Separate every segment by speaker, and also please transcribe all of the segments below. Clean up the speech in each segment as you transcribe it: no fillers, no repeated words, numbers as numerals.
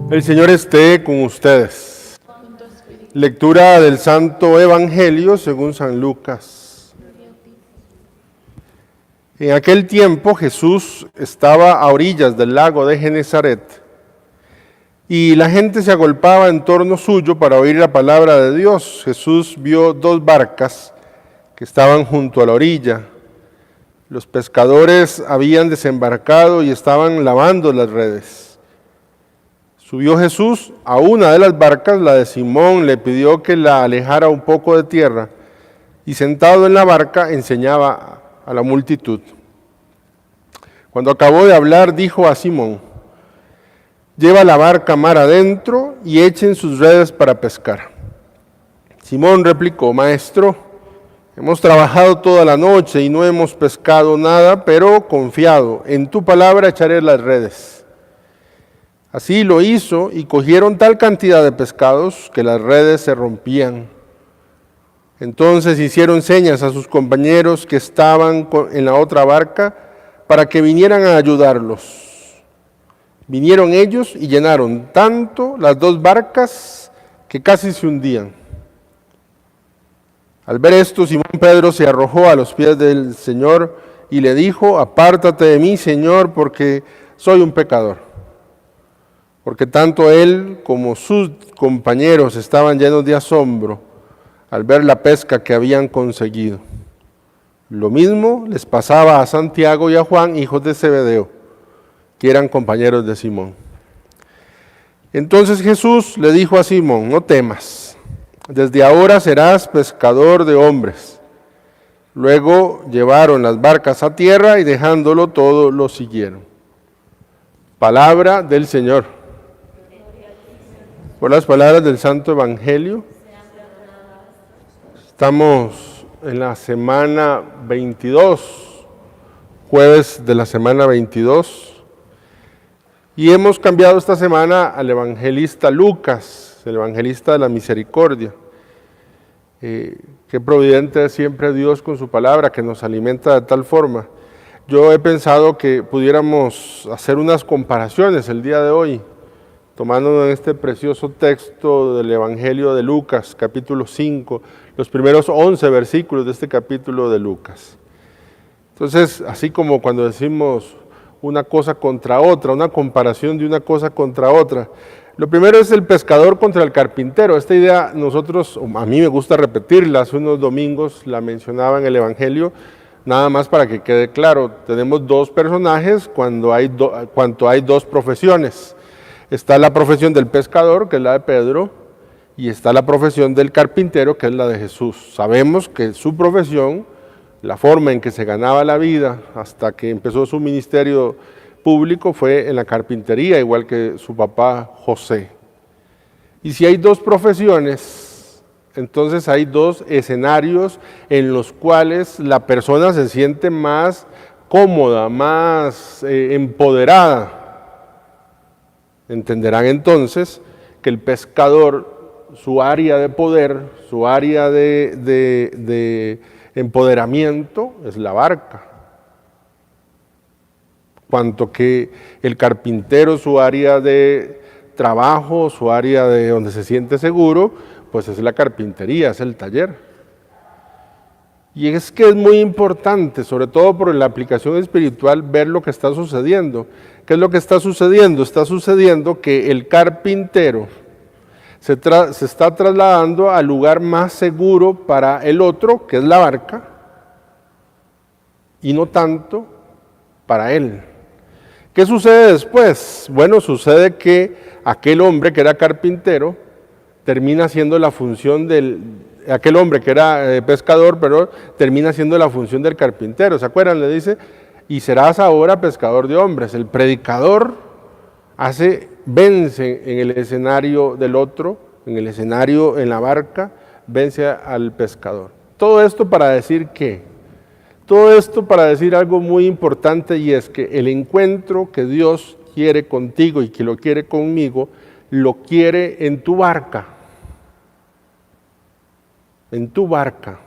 Speaker 1: El Señor esté con ustedes. Lectura del Santo Evangelio según San Lucas. En aquel tiempo Jesús estaba a orillas del lago de Genezaret y la gente se agolpaba en torno suyo para oír la palabra de Dios. Jesús vio dos barcas que estaban junto a la orilla. Los pescadores habían desembarcado y estaban lavando las redes. Subió Jesús a una de las barcas, la de Simón, le pidió que la alejara un poco de tierra y sentado en la barca enseñaba a la multitud. Cuando acabó de hablar, dijo a Simón: «Lleva la barca mar adentro y echen sus redes para pescar». Simón replicó: «Maestro, hemos trabajado toda la noche y no hemos pescado nada, pero confiado en tu palabra echaré las redes». Así lo hizo y cogieron tal cantidad de pescados que las redes se rompían. Entonces hicieron señas a sus compañeros que estaban en la otra barca para que vinieran a ayudarlos. Vinieron ellos y llenaron tanto las dos barcas que casi se hundían. Al ver esto, Simón Pedro se arrojó a los pies del Señor y le dijo: «Apártate de mí, Señor, porque soy un pecador». Porque tanto él como sus compañeros estaban llenos de asombro al ver la pesca que habían conseguido. Lo mismo les pasaba a Santiago y a Juan, hijos de Zebedeo, que eran compañeros de Simón. Entonces Jesús le dijo a Simón: «No temas, desde ahora serás pescador de hombres». Luego llevaron las barcas a tierra y dejándolo todo lo siguieron. Palabra del Señor. Por las palabras del Santo Evangelio, estamos en la semana 22, jueves de la semana 22, y hemos cambiado esta semana al evangelista Lucas, el evangelista de la misericordia. Qué providente es siempre Dios con su palabra, que nos alimenta de tal forma. Yo he pensado que pudiéramos hacer unas comparaciones el día de hoy, tomando en este precioso texto del Evangelio de Lucas, capítulo 5, los primeros 11 versículos de este capítulo de Lucas. Entonces, así como cuando decimos una cosa contra otra, una comparación de una cosa contra otra, lo primero es el pescador contra el carpintero. Esta idea nosotros, a mí me gusta repetirla, hace unos domingos la mencionaba en el Evangelio, nada más para que quede claro. Tenemos dos personajes cuando hay dos profesiones. Está la profesión del pescador, que es la de Pedro, y está la profesión del carpintero, que es la de Jesús. Sabemos que su profesión, la forma en que se ganaba la vida hasta que empezó su ministerio público, fue en la carpintería, igual que su papá José. Y si hay dos profesiones, entonces hay dos escenarios en los cuales la persona se siente más cómoda, más empoderada. Entenderán entonces que el pescador, su área de poder, su área de empoderamiento es la barca. Cuanto que el carpintero, su área de trabajo, su área de donde se siente seguro, pues es la carpintería, es el taller. Y es que es muy importante, sobre todo por la aplicación espiritual, ver lo que está sucediendo. ¿Qué es lo que está sucediendo? Está sucediendo que el carpintero se está trasladando al lugar más seguro para el otro, que es la barca, y no tanto para él. ¿Qué sucede después? Bueno, sucede que aquel hombre que era carpintero termina haciendo la función aquel hombre que era pescador, pero termina haciendo la función del carpintero. ¿Se acuerdan? Le dice: «Y serás ahora pescador de hombres». El predicador vence en el escenario del otro, en el escenario en la barca, vence al pescador. Todo esto para decir ¿qué? Todo esto para decir algo muy importante, y es que el encuentro que Dios quiere contigo y que lo quiere conmigo, lo quiere en tu barca. En tu barca.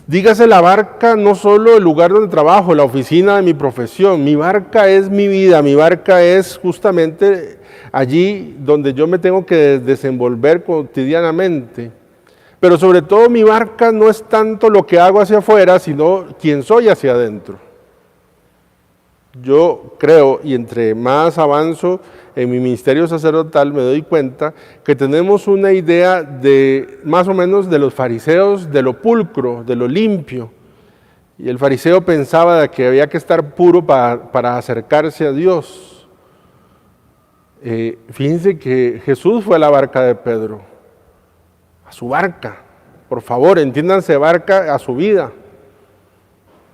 Speaker 1: Dígase la barca, no solo el lugar donde trabajo, la oficina de mi profesión. Mi barca es mi vida, mi barca es justamente allí donde yo me tengo que desenvolver cotidianamente. Pero sobre todo mi barca no es tanto lo que hago hacia afuera, sino quién soy hacia adentro. Yo creo, y entre más avanzo en mi ministerio sacerdotal, me doy cuenta que tenemos una idea de más o menos de los fariseos, de lo pulcro, de lo limpio. Y el fariseo pensaba de que había que estar puro para acercarse a Dios. Fíjense que Jesús fue a la barca de Pedro, a su barca. Por favor, entiéndanse barca a su vida.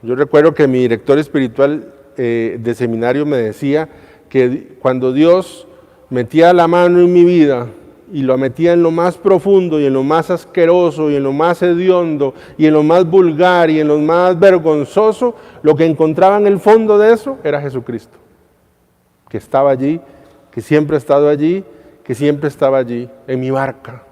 Speaker 1: Yo recuerdo que mi director espiritual de seminario me decía que cuando Dios metía la mano en mi vida y lo metía en lo más profundo y en lo más asqueroso y en lo más hediondo y en lo más vulgar y en lo más vergonzoso, lo que encontraba en el fondo de eso era Jesucristo, que estaba allí, que siempre ha estado allí, que siempre estaba allí, en mi barca.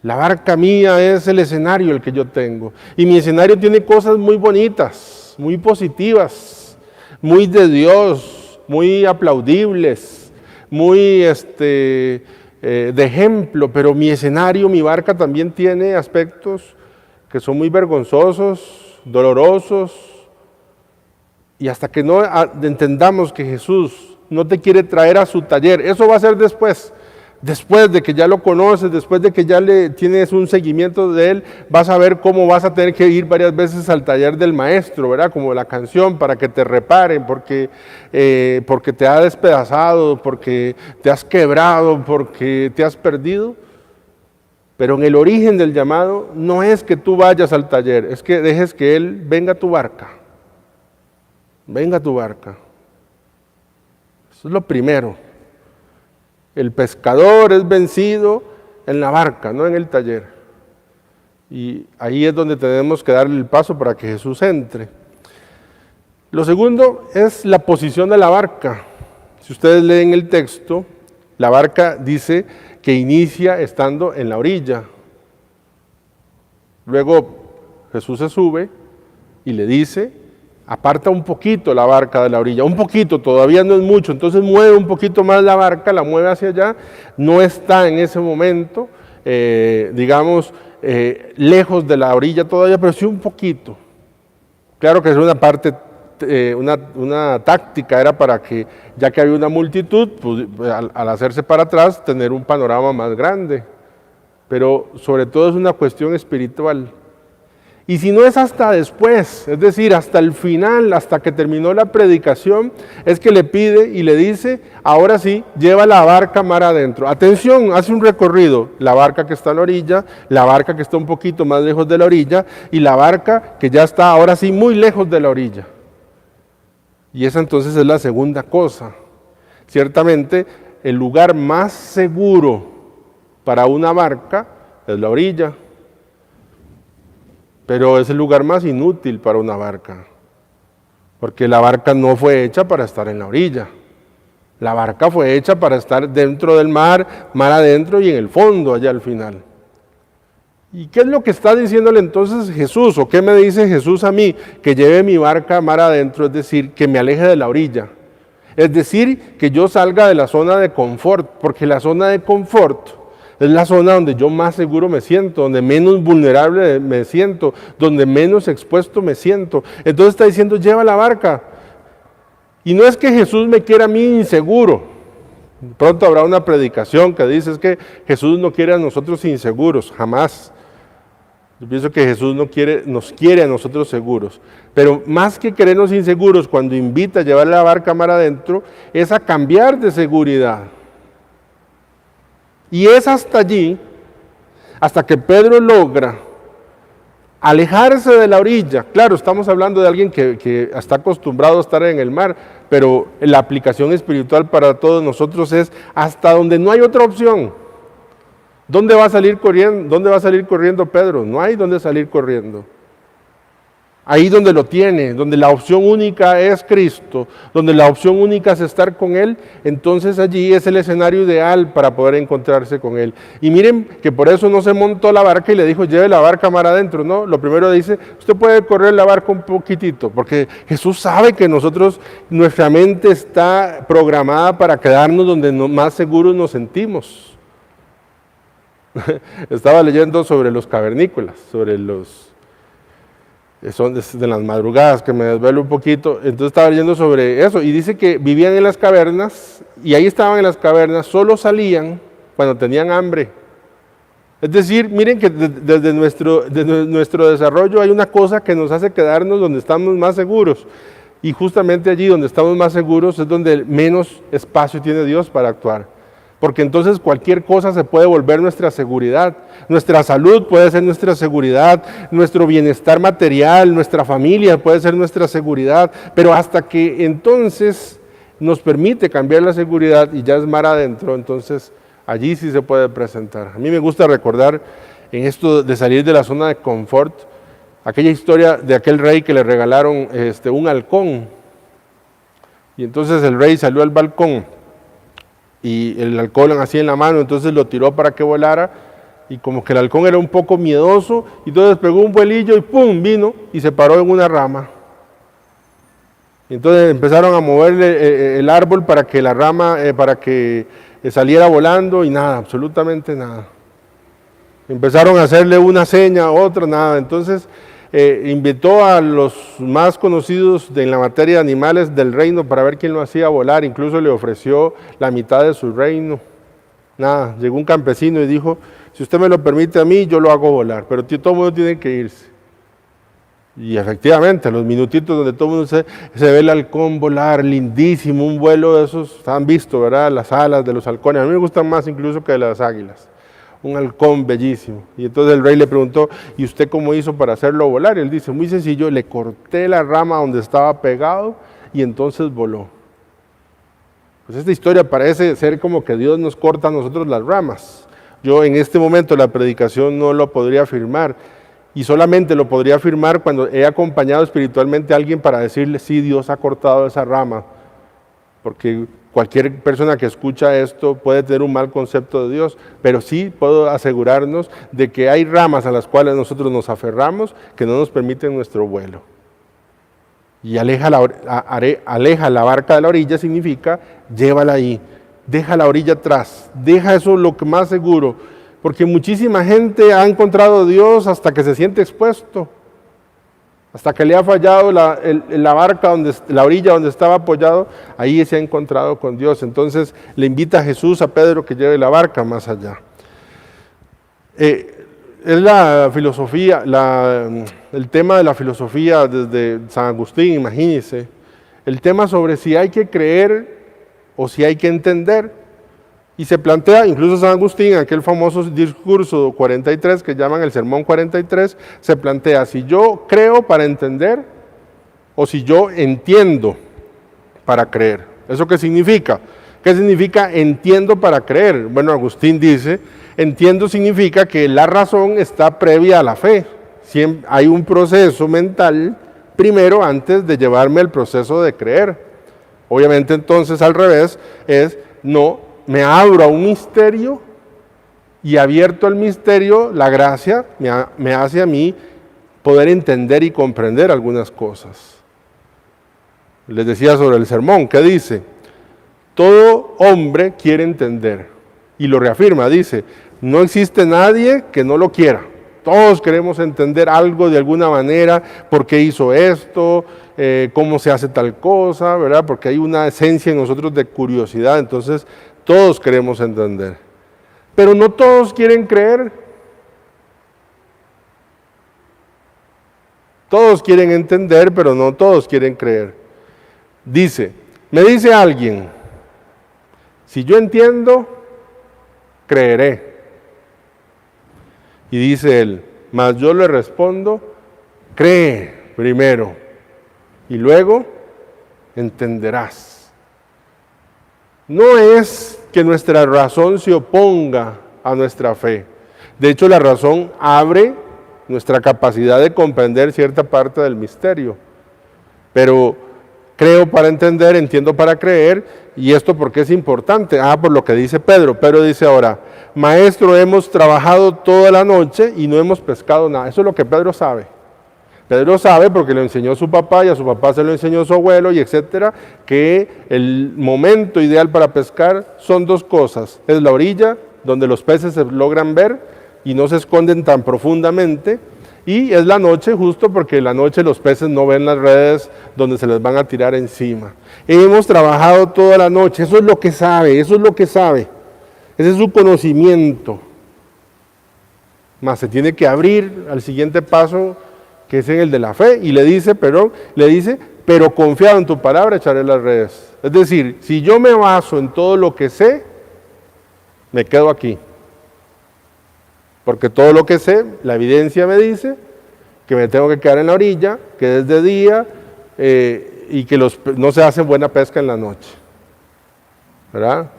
Speaker 1: La barca mía es el escenario el que yo tengo, y mi escenario tiene cosas muy bonitas, muy positivas, muy de Dios, muy aplaudibles, muy de ejemplo, pero mi escenario, mi barca también tiene aspectos que son muy vergonzosos, dolorosos, y hasta que no entendamos que Jesús no te quiere traer a su taller, eso va a ser después de que ya lo conoces, después de que ya le tienes un seguimiento de él, vas a ver cómo vas a tener que ir varias veces al taller del maestro, ¿verdad? Como la canción, para que te reparen, porque te ha despedazado, porque te has quebrado, porque te has perdido. Pero en el origen del llamado no es que tú vayas al taller, es que dejes que él venga a tu barca. Venga a tu barca. Eso es lo primero. El pescador es vencido en la barca, no en el taller. Y ahí es donde tenemos que darle el paso para que Jesús entre. Lo segundo es la posición de la barca. Si ustedes leen el texto, la barca dice que inicia estando en la orilla. Luego Jesús se sube y le dice: aparta un poquito la barca de la orilla, un poquito, todavía no es mucho, entonces mueve un poquito más la barca, la mueve hacia allá, no está en ese momento, lejos de la orilla todavía, pero sí un poquito. Claro que es una parte, una táctica, era para que, ya que había una multitud, pues, al hacerse para atrás, tener un panorama más grande, pero sobre todo es una cuestión espiritual. Y si no es hasta después, es decir, hasta el final, hasta que terminó la predicación, es que le pide y le dice: ahora sí, lleva la barca mar adentro. Atención, hace un recorrido, la barca que está a la orilla, la barca que está un poquito más lejos de la orilla, y la barca que ya está ahora sí muy lejos de la orilla. Y esa entonces es la segunda cosa. Ciertamente, el lugar más seguro para una barca es la orilla. Pero es el lugar más inútil para una barca, porque la barca no fue hecha para estar en la orilla. La barca fue hecha para estar dentro del mar, mar adentro y en el fondo, allá al final. ¿Y qué es lo que está diciéndole entonces Jesús? ¿O qué me dice Jesús a mí? Que lleve mi barca mar adentro, es decir, que me aleje de la orilla. Es decir, que yo salga de la zona de confort, porque la zona de confort es la zona donde yo más seguro me siento, donde menos vulnerable me siento, donde menos expuesto me siento. Entonces está diciendo: lleva la barca. Y no es que Jesús me quiera a mí inseguro. Pronto habrá una predicación que dice: es que Jesús no quiere a nosotros inseguros, jamás. Yo pienso que Jesús nos quiere a nosotros seguros. Pero más que querernos inseguros, cuando invita a llevar la barca mar adentro, es a cambiar de seguridad. Y es hasta allí, hasta que Pedro logra alejarse de la orilla. Claro, estamos hablando de alguien que está acostumbrado a estar en el mar, pero la aplicación espiritual para todos nosotros es hasta donde no hay otra opción. ¿Dónde va a salir corriendo? ¿Dónde va a salir corriendo Pedro? No hay dónde salir corriendo. Ahí donde lo tiene, donde la opción única es Cristo, donde la opción única es estar con Él, entonces allí es el escenario ideal para poder encontrarse con Él. Y miren que por eso no se montó la barca y le dijo, lleve la barca mar adentro, ¿no? Lo primero dice, usted puede correr la barca un poquitito, porque Jesús sabe que nosotros, nuestra mente está programada para quedarnos donde más seguros nos sentimos. Estaba leyendo sobre los cavernícolas, sobre los... son de las madrugadas que me desvelo un poquito, entonces estaba leyendo sobre eso y dice que vivían en las cavernas y ahí estaban en las cavernas, solo salían cuando tenían hambre. Es decir, miren que desde nuestro desarrollo hay una cosa que nos hace quedarnos donde estamos más seguros y justamente allí donde estamos más seguros es donde menos espacio tiene Dios para actuar. Porque entonces cualquier cosa se puede volver nuestra seguridad. Nuestra salud puede ser nuestra seguridad, nuestro bienestar material, nuestra familia puede ser nuestra seguridad, pero hasta que entonces nos permite cambiar la seguridad y ya es mar adentro, entonces allí sí se puede presentar. A mí me gusta recordar en esto de salir de la zona de confort, aquella historia de aquel rey que le regalaron un halcón. Y entonces el rey salió al balcón y el halcón así en la mano, entonces lo tiró para que volara y como que el halcón era un poco miedoso, y entonces pegó un vuelillo y ¡pum! Vino y se paró en una rama. Entonces empezaron a moverle el árbol para que la rama, para que saliera volando y nada, absolutamente nada. Empezaron a hacerle una seña, otra, nada. Entonces invitó a los más conocidos en la materia de animales del reino para ver quién lo hacía volar, incluso le ofreció la mitad de su reino. Nada, llegó un campesino y dijo, si usted me lo permite a mí, yo lo hago volar, pero todo el mundo tiene que irse. Y efectivamente, los minutitos donde todo el mundo se ve el halcón volar, lindísimo, un vuelo de esos, han visto, ¿verdad? Las alas de los halcones, a mí me gustan más incluso que de las águilas. Un halcón bellísimo. Y entonces el rey le preguntó, ¿y usted cómo hizo para hacerlo volar? Y él dice, muy sencillo, le corté la rama donde estaba pegado y entonces voló. Pues esta historia parece ser como que Dios nos corta a nosotros las ramas. Yo en este momento la predicación no lo podría afirmar y solamente lo podría afirmar cuando he acompañado espiritualmente a alguien para decirle, sí, Dios ha cortado esa rama, porque cualquier persona que escucha esto puede tener un mal concepto de Dios, pero sí puedo asegurarnos de que hay ramas a las cuales nosotros nos aferramos que no nos permiten nuestro vuelo. Y aleja la barca de la orilla significa llévala ahí, deja la orilla atrás, deja eso lo que más seguro, porque muchísima gente ha encontrado a Dios hasta que se siente expuesto, hasta que le ha fallado la barca, la orilla donde estaba apoyado, ahí se ha encontrado con Dios. Entonces le invita a Jesús a Pedro que lleve la barca más allá. Es la filosofía, el tema de la filosofía desde San Agustín, imagínense, el tema sobre si hay que creer o si hay que entender. Y se plantea, incluso San Agustín, en aquel famoso discurso 43, que llaman el Sermón 43, se plantea si yo creo para entender o si yo entiendo para creer. ¿Eso qué significa? ¿Qué significa entiendo para creer? Bueno, Agustín dice, entiendo significa que la razón está previa a la fe. Siempre hay un proceso mental primero antes de llevarme al proceso de creer. Obviamente entonces al revés es no. Me abro a un misterio y abierto al misterio, la gracia me hace a mí poder entender y comprender algunas cosas. Les decía sobre el sermón, ¿qué dice? Todo hombre quiere entender y lo reafirma, dice, no existe nadie que no lo quiera. Todos queremos entender algo de alguna manera, por qué hizo esto, cómo se hace tal cosa, ¿verdad? Porque hay una esencia en nosotros de curiosidad, entonces todos queremos entender, pero no todos quieren creer. Todos quieren entender, pero no todos quieren creer. Me dice alguien, si yo entiendo, creeré. Y dice él, mas yo le respondo, cree primero y luego entenderás. No es que nuestra razón se oponga a nuestra fe. De hecho, la razón abre nuestra capacidad de comprender cierta parte del misterio. Pero creo para entender, entiendo para creer, y esto porque es importante. Por lo que dice Pedro. Pedro dice ahora, maestro, hemos trabajado toda la noche y no hemos pescado nada. Eso es lo que Pedro sabe. Pedro sabe porque lo enseñó su papá y a su papá se lo enseñó su abuelo y etcétera, que el momento ideal para pescar son dos cosas. Es la orilla, donde los peces se logran ver y no se esconden tan profundamente, y es la noche, justo porque en la noche los peces no ven las redes donde se les van a tirar encima. Hemos trabajado toda la noche, eso es lo que sabe, ese es su conocimiento. Mas se tiene que abrir al siguiente paso, que es en el de la fe, y le dice, pero confiado en tu palabra echaré las redes. Es decir, si yo me baso en todo lo que sé, me quedo aquí. Porque todo lo que sé, la evidencia me dice que me tengo que quedar en la orilla, que es de día y que no se hace buena pesca en la noche. ¿Verdad?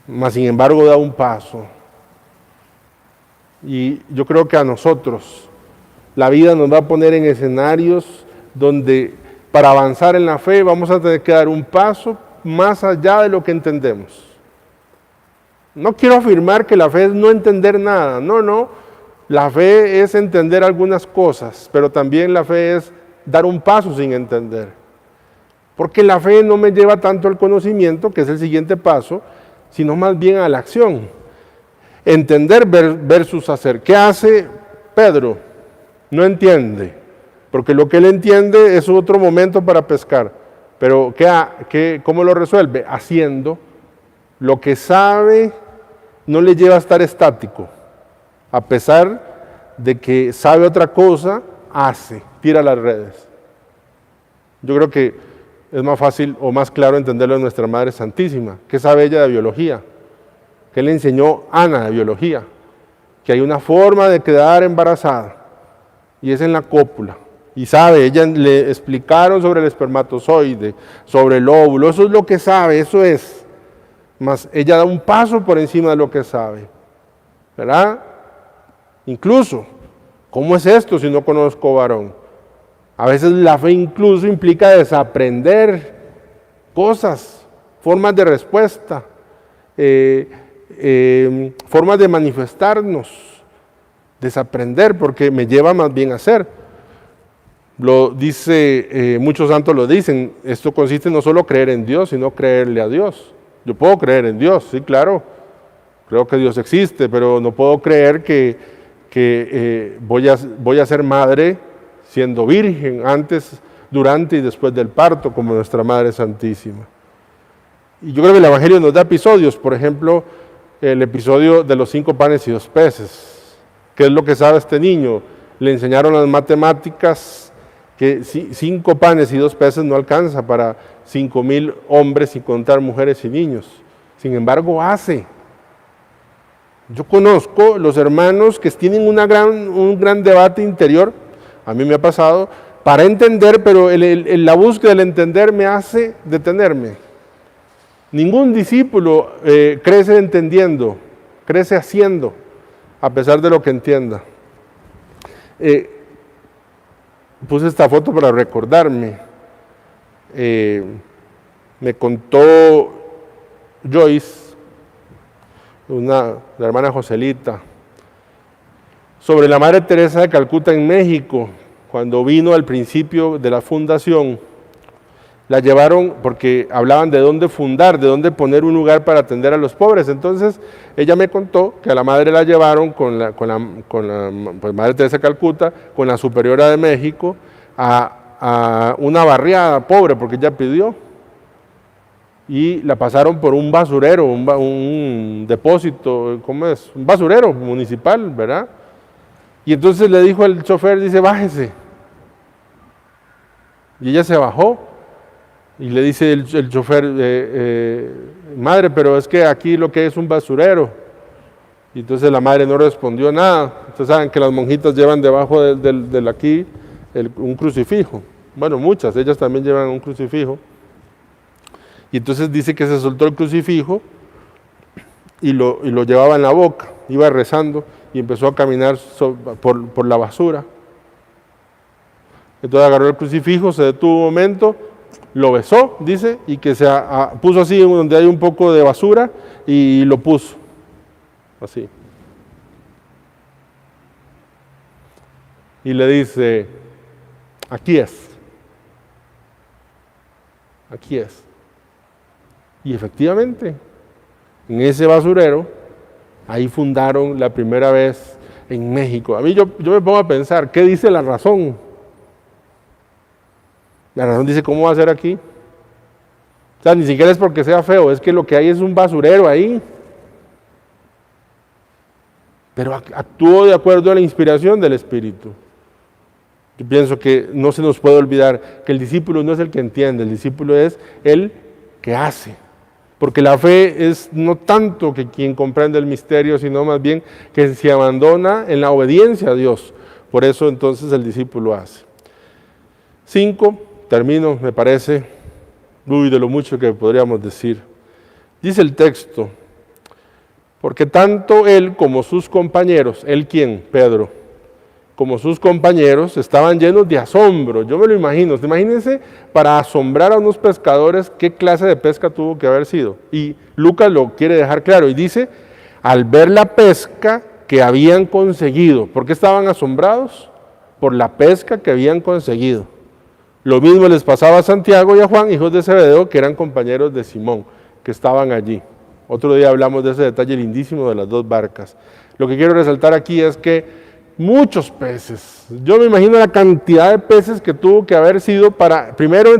Speaker 1: Mas sin embargo da un paso. Y yo creo que a nosotros la vida nos va a poner en escenarios donde para avanzar en la fe vamos a tener que dar un paso más allá de lo que entendemos. No quiero afirmar que la fe es no entender nada, no. La fe es entender algunas cosas, pero también la fe es dar un paso sin entender. Porque la fe no me lleva tanto al conocimiento, que es el siguiente paso, sino más bien a la acción. Entender versus hacer. ¿Qué hace Pedro? No entiende, porque lo que él entiende es otro momento para pescar. Pero ¿cómo lo resuelve? Haciendo. Lo que sabe no le lleva a estar estático. A pesar de que sabe otra cosa, tira las redes. Yo creo que es más fácil o más claro entenderlo en nuestra Madre Santísima. ¿Qué sabe ella de biología? ¿Qué le enseñó Ana de biología? Que hay una forma de quedar embarazada y es en la cópula. Y sabe, ella le explicaron sobre el espermatozoide, sobre el óvulo, eso es lo que sabe, eso es. Mas ella da un paso por encima de lo que sabe, ¿verdad? Incluso, ¿cómo es esto si no conozco varón? A veces la fe incluso implica desaprender cosas, formas de respuesta, formas de manifestarnos, desaprender, porque me lleva más bien a hacer. Lo dice, muchos santos lo dicen, esto consiste no solo creer en Dios, sino creerle a Dios. Yo puedo creer en Dios, sí, claro, creo que Dios existe, pero no puedo creer que voy a ser madre siendo virgen antes, durante y después del parto, como nuestra Madre Santísima. Y yo creo que el Evangelio nos da episodios, por ejemplo, el episodio de los 5 panes y 2 peces. ¿Qué es lo que sabe este niño? Le enseñaron las matemáticas, que 5 panes y 2 peces no alcanza para 5,000 hombres sin contar mujeres y niños. Sin embargo, hace. Yo conozco los hermanos que tienen un gran debate interior, a mí me ha pasado, para entender, pero la búsqueda del entender me hace detenerme. Ningún discípulo crece entendiendo, crece haciendo, a pesar de lo que entienda. Puse esta foto para recordarme. Me contó Joyce, la hermana Joselita, sobre la Madre Teresa de Calcuta en México, cuando vino al principio de la fundación. La llevaron porque hablaban de dónde fundar, de dónde poner un lugar para atender a los pobres. Entonces ella me contó que a la madre la llevaron con la pues, Madre Teresa de Calcuta, con la Superiora de México, a una barriada pobre, porque ella pidió. Y la pasaron por un basurero, un depósito, ¿cómo es? Un basurero municipal, ¿verdad? Y entonces le dijo al chofer, dice, bájese. Y ella se bajó. Y le dice el chofer, madre, pero es que aquí lo que es un basurero. Y entonces la madre no respondió nada. Ustedes saben que las monjitas llevan debajo del aquí un crucifijo. Bueno, muchas, ellas también llevan un crucifijo. Y entonces dice que se soltó el crucifijo y lo llevaba en la boca, iba rezando. y empezó a caminar por la basura. Entonces agarró el crucifijo, se detuvo un momento, lo besó, dice, y que se puso así donde hay un poco de basura y lo puso, así. Y le dice, aquí es. Aquí es. Y efectivamente, en ese basurero, ahí fundaron la primera vez en México. A mí yo me pongo a pensar, ¿qué dice la razón? La razón dice, ¿cómo va a ser aquí? O sea, ni siquiera es porque sea feo, es que lo que hay es un basurero ahí. Pero actuó de acuerdo a la inspiración del Espíritu. Yo pienso que no se nos puede olvidar que el discípulo no es el que entiende, el discípulo es el que hace. Porque la fe es no tanto que quien comprende el misterio, sino más bien que se abandona en la obediencia a Dios. Por eso entonces el discípulo hace. 5, termino, me parece, de lo mucho que podríamos decir. Dice el texto, porque tanto él como sus compañeros, ¿él quién? Pedro. Como sus compañeros, estaban llenos de asombro. Yo me lo imagino. Imagínense, para asombrar a unos pescadores, qué clase de pesca tuvo que haber sido. Y Lucas lo quiere dejar claro. Y dice, al ver la pesca que habían conseguido. ¿Por qué estaban asombrados? Por la pesca que habían conseguido. Lo mismo les pasaba a Santiago y a Juan, hijos de Zebedeo, que eran compañeros de Simón, que estaban allí. Otro día hablamos de ese detalle lindísimo de las dos barcas. Lo que quiero resaltar aquí es que muchos peces. Yo me imagino la cantidad de peces que tuvo que haber sido para, primero,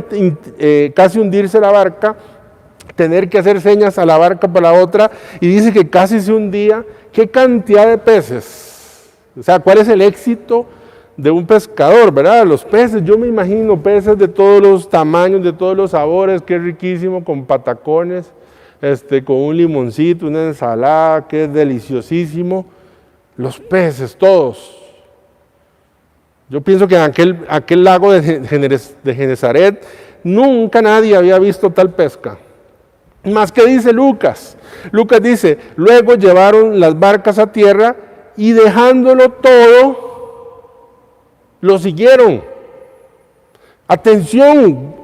Speaker 1: casi hundirse la barca, tener que hacer señas a la barca para la otra, y dice que casi se hundía. ¿Qué cantidad de peces? O sea, ¿cuál es el éxito de un pescador, verdad? Los peces, yo me imagino peces de todos los tamaños, de todos los sabores, que es riquísimo, con patacones, con un limoncito, una ensalada, que es deliciosísimo. Los peces, todos. Yo pienso que en aquel lago de Genesaret nunca nadie había visto tal pesca. Más que dice Lucas. Lucas dice, luego llevaron las barcas a tierra y dejándolo todo, lo siguieron. Atención,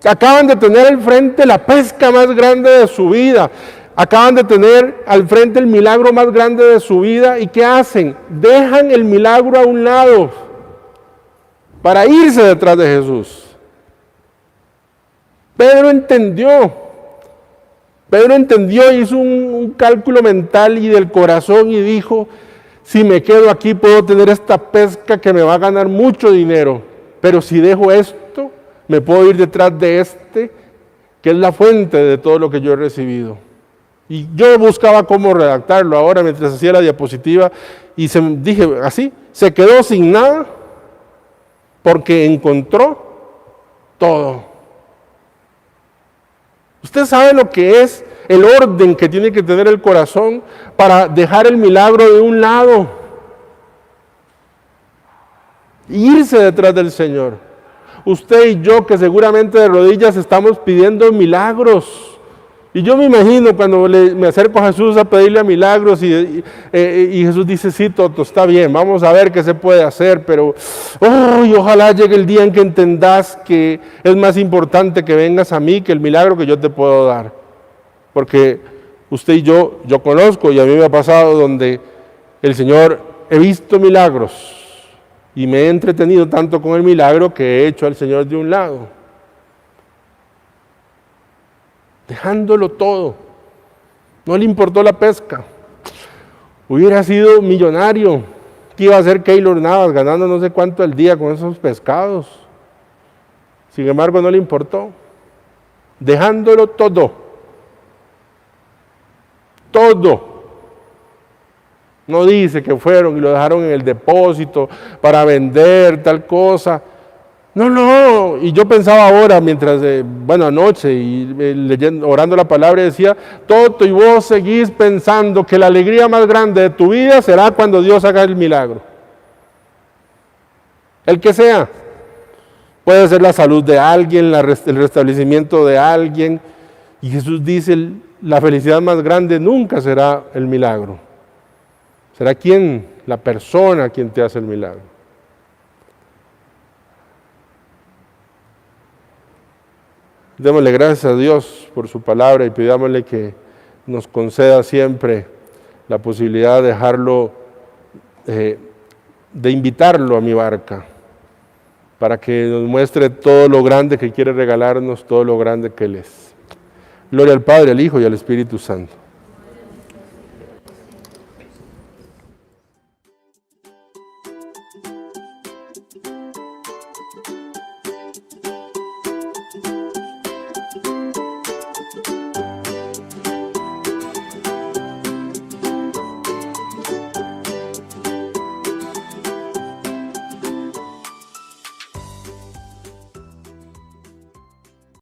Speaker 1: acaban de tener al frente la pesca más grande de su vida. Acaban de tener al frente el milagro más grande de su vida. ¿Y qué hacen? Dejan el milagro a un lado para irse detrás de Jesús. Pedro entendió, hizo un cálculo mental y del corazón y dijo, si me quedo aquí puedo tener esta pesca que me va a ganar mucho dinero, pero si dejo esto, me puedo ir detrás de que es la fuente de todo lo que yo he recibido. Y yo buscaba cómo redactarlo ahora mientras hacía la diapositiva y dije así, se quedó sin nada porque encontró todo. Usted sabe lo que es el orden que tiene que tener el corazón para dejar el milagro de un lado e irse detrás del Señor. Usted y yo que seguramente de rodillas estamos pidiendo milagros. Y yo me imagino cuando me acerco a Jesús a pedirle a milagros y Jesús dice, sí, Toto, está bien, vamos a ver qué se puede hacer, pero ojalá llegue el día en que entendás que es más importante que vengas a mí que el milagro que yo te puedo dar. Porque usted y yo conozco y a mí me ha pasado donde el Señor, he visto milagros y me he entretenido tanto con el milagro que he hecho al Señor de un lado. Dejándolo todo, no le importó la pesca. Hubiera sido millonario. ¿Qué iba a hacer Keylor Navas ganando no sé cuánto al día con esos pescados? Sin embargo, no le importó. Dejándolo todo. Todo. No dice que fueron y lo dejaron en el depósito para vender tal cosa. No, y yo pensaba ahora, mientras, anoche, y leyendo, orando la palabra, decía, Toto, y vos seguís pensando que la alegría más grande de tu vida será cuando Dios haga el milagro. El que sea. Puede ser la salud de alguien, el restablecimiento de alguien. Y Jesús dice, la felicidad más grande nunca será el milagro. Será quien la persona quien te hace el milagro. Démosle gracias a Dios por su palabra y pidámosle que nos conceda siempre la posibilidad de dejarlo, de invitarlo a mi barca, para que nos muestre todo lo grande que quiere regalarnos, todo lo grande que Él es. Gloria al Padre, al Hijo y al Espíritu Santo.